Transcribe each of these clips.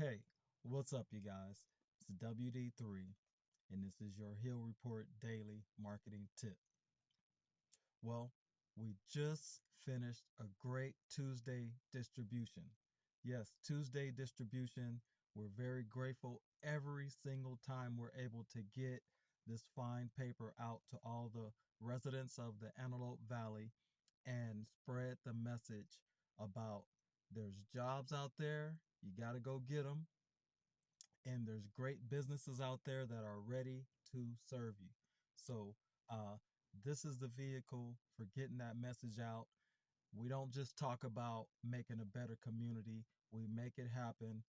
Hey, what's up, you guys? It's WD3, and this is your Hill Report Daily Marketing Tip. Well, we just finished a great Tuesday distribution. Yes, Tuesday distribution. We're very grateful every single time we're able to get this fine paper out to all the residents of the Antelope Valley and spread the message about there's jobs out there. You got to go get them, and there's great businesses out there that are ready to serve you. So, uh, this is the vehicle for getting that message out. We don't just talk about making a better community, we make it happen.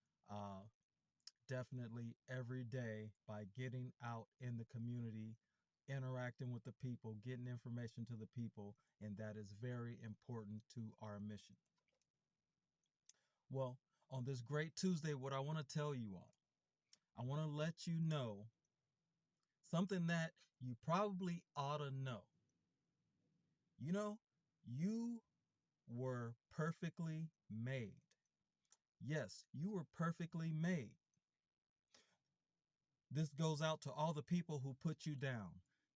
Definitely every day by getting out in the community, interacting with the people, getting information to the people, and that is very important to our mission. Well, on this great Tuesday, what I want to tell you all, I want to let you know something that you probably ought to know. You know, you were perfectly made. Yes, you were perfectly made. This goes out to all the people who put you down.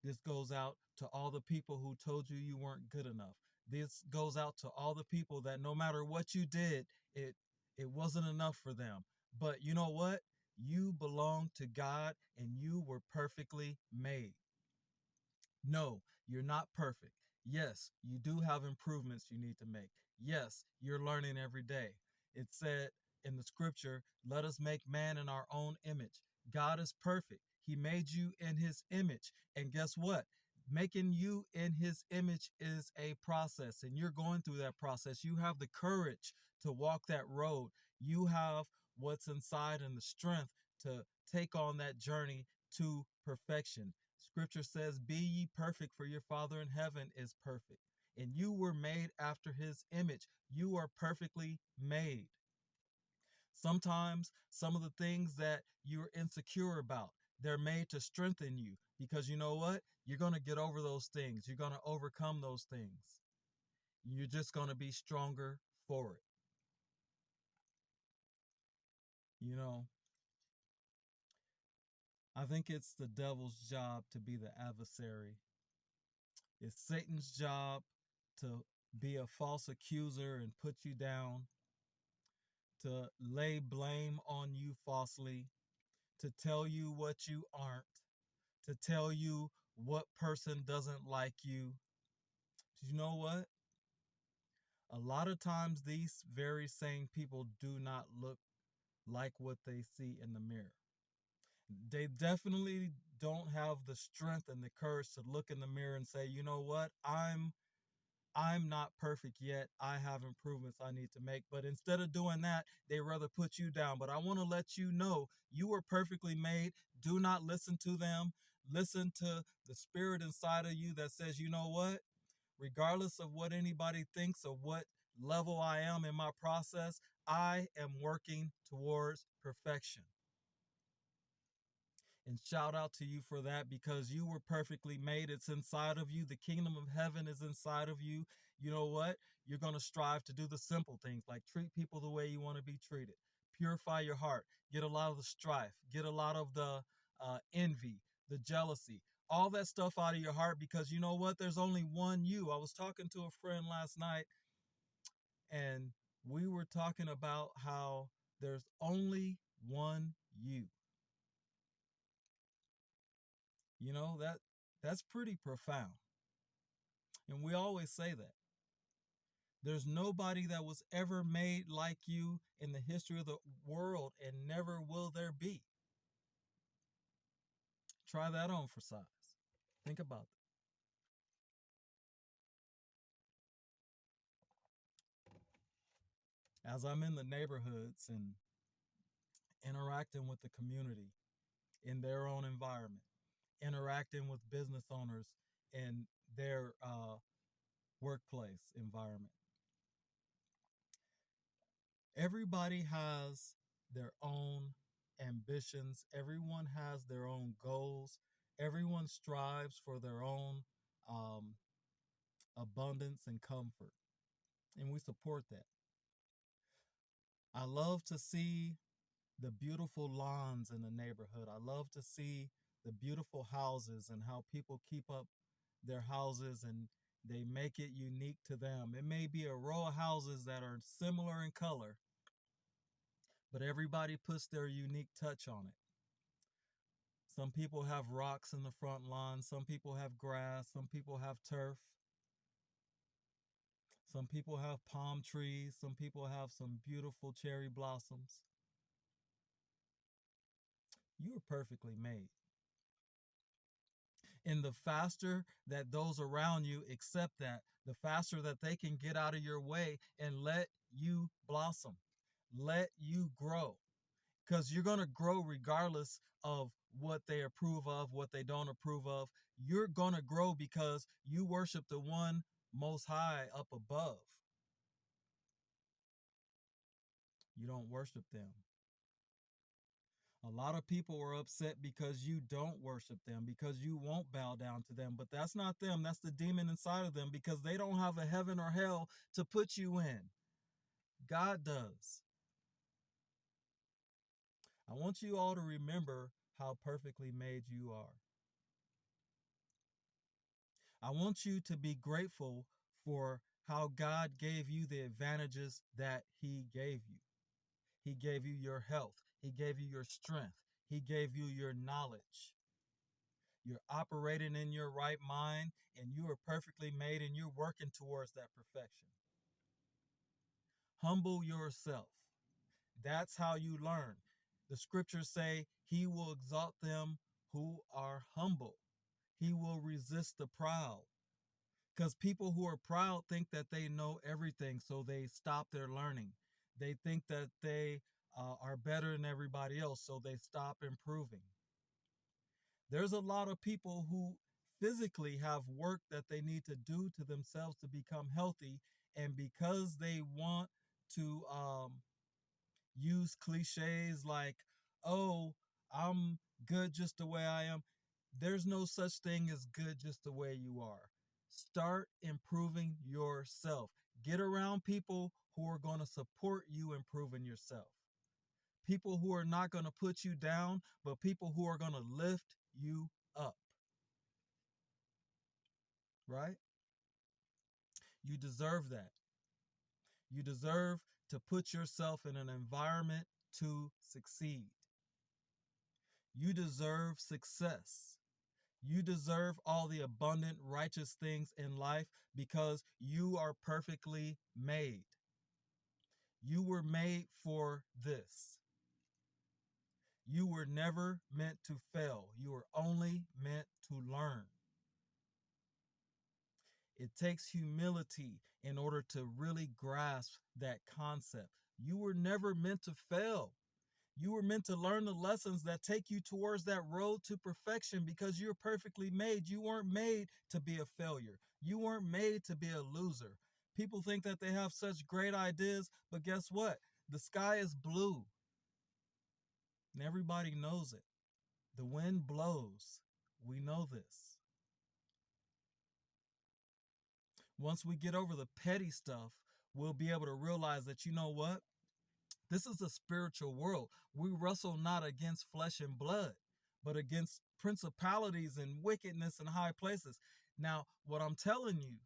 This goes out to all the people who told you you weren't good enough. This goes out to all the people that no matter what you did, it wasn't enough for them. But you know what? You belong to God and you were perfectly made. No, you're not perfect. Yes, you do have improvements you need to make. Yes, you're learning every day. It said in the scripture, let us make man in our own image. God is perfect. He made you in his image. And guess what? Making you in his image is a process, and you're going through that process. You have the courage to walk that road. You have what's inside and the strength to take on that journey to perfection. Scripture says, be ye perfect, for your Father in heaven is perfect. And you were made after his image. You are perfectly made. Sometimes some of the things that you're insecure about, they're made to strengthen you because you know what? You're going to get over those things. You're going to overcome those things. You're just going to be stronger for it. You know, I think it's the devil's job to be the adversary. It's Satan's job to be a false accuser and put you down, to lay blame on you falsely, to tell you what you aren't, to tell you what person doesn't like you. You know what? A lot of times these very same people do not look like what they see in the mirror. They definitely don't have the strength and the courage to look in the mirror and say, you know what? I'm not perfect yet. I have improvements I need to make. But instead of doing that, they rather put you down. But I want to let you know you are perfectly made. Do not listen to them. Listen to the spirit inside of you that says, you know what? Regardless of what anybody thinks or what level I am in my process, I am working towards perfection. And shout out to you for that because you were perfectly made. It's inside of you. The kingdom of heaven is inside of you. You know what? You're going to strive to do the simple things like treat people the way you want to be treated, purify your heart, get a lot of the strife, get a lot of the envy, the jealousy, all that stuff out of your heart because you know what? There's only one you. I was talking to a friend last night and we were talking about how there's only one you. You know, that's pretty profound. And we always say that. There's nobody that was ever made like you in the history of the world and never will there be. Try that on for size. Think about it. As I'm in the neighborhoods and interacting with the community in their own environment, interacting with business owners in their workplace environment, everybody has their own ambitions. Everyone has their own goals. Everyone strives for their own um, abundance and comfort. And we support that. I love to see the beautiful lawns in the neighborhood. I love to see the beautiful houses and how people keep up their houses and they make it unique to them. It may be a row of houses that are similar in color, but everybody puts their unique touch on it. Some people have rocks in the front lawn, some people have grass, some people have turf, some people have palm trees, some people have some beautiful cherry blossoms. You are perfectly made. And the faster that those around you accept that, the faster that they can get out of your way and let you blossom, let you grow. Because you're going to grow regardless of what they approve of, what they don't approve of. You're going to grow because you worship the one most high up above. You don't worship them. A lot of people are upset because you don't worship them, because you won't bow down to them. But that's not them. That's the demon inside of them, because they don't have a heaven or hell to put you in. God does. I want you all to remember how perfectly made you are. I want you to be grateful for how God gave you the advantages that He gave you. He gave you your health. He gave you your strength. He gave you your knowledge. You're operating in your right mind and you are perfectly made and you're working towards that perfection. Humble yourself. That's how you learn. The scriptures say He will exalt them who are humble. He will resist the proud. Because people who are proud think that they know everything, so they stop their learning. They think that they are better than everybody else, so they stop improving. There's a lot of people who physically have work that they need to do to themselves to become healthy, and because they want to use cliches like, oh, I'm good just the way I am. There's no such thing as good just the way you are. Start improving yourself. Get around people who are going to support you improving yourself. People who are not going to put you down, but people who are going to lift you up. Right? You deserve that. You deserve to put yourself in an environment to succeed. You deserve success. You deserve all the abundant, righteous things in life because you are perfectly made. You were made for this. You were never meant to fail. You were only meant to learn. It takes humility in order to really grasp that concept. You were never meant to fail. You were meant to learn the lessons that take you towards that road to perfection because you're perfectly made. You weren't made to be a failure. You weren't made to be a loser. People think that they have such great ideas, but guess what? The sky is blue and everybody knows it. The wind blows. We know this. Once we get over the petty stuff, we'll be able to realize that, you know what? This is a spiritual world. We wrestle not against flesh and blood, but against principalities and wickedness in high places. Now, what I'm telling you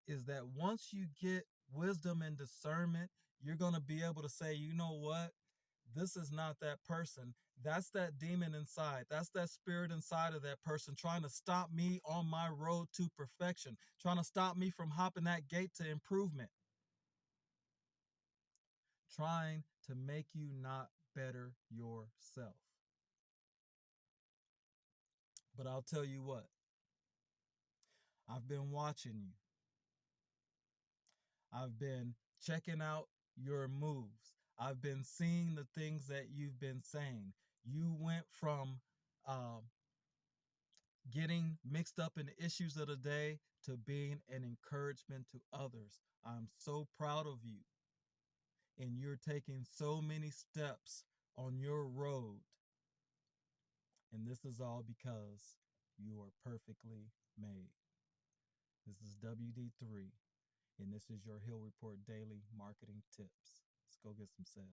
is that once you get wisdom and discernment, you're going to be able to say, you know what? This is not that person. That's that demon inside. That's that spirit inside of that person trying to stop me on my road to perfection, trying to stop me from hopping that gate to improvement, trying to make you not better yourself. But I'll tell you what, I've been watching you. I've been checking out your moves. I've been seeing the things that you've been saying. You went from um, getting mixed up in the issues of the day to being an encouragement to others. I'm so proud of you. And you're taking so many steps on your road. And this is all because you are perfectly made. This is WD3, and this is your Hill Report Daily Marketing Tips. Let's go get some sales.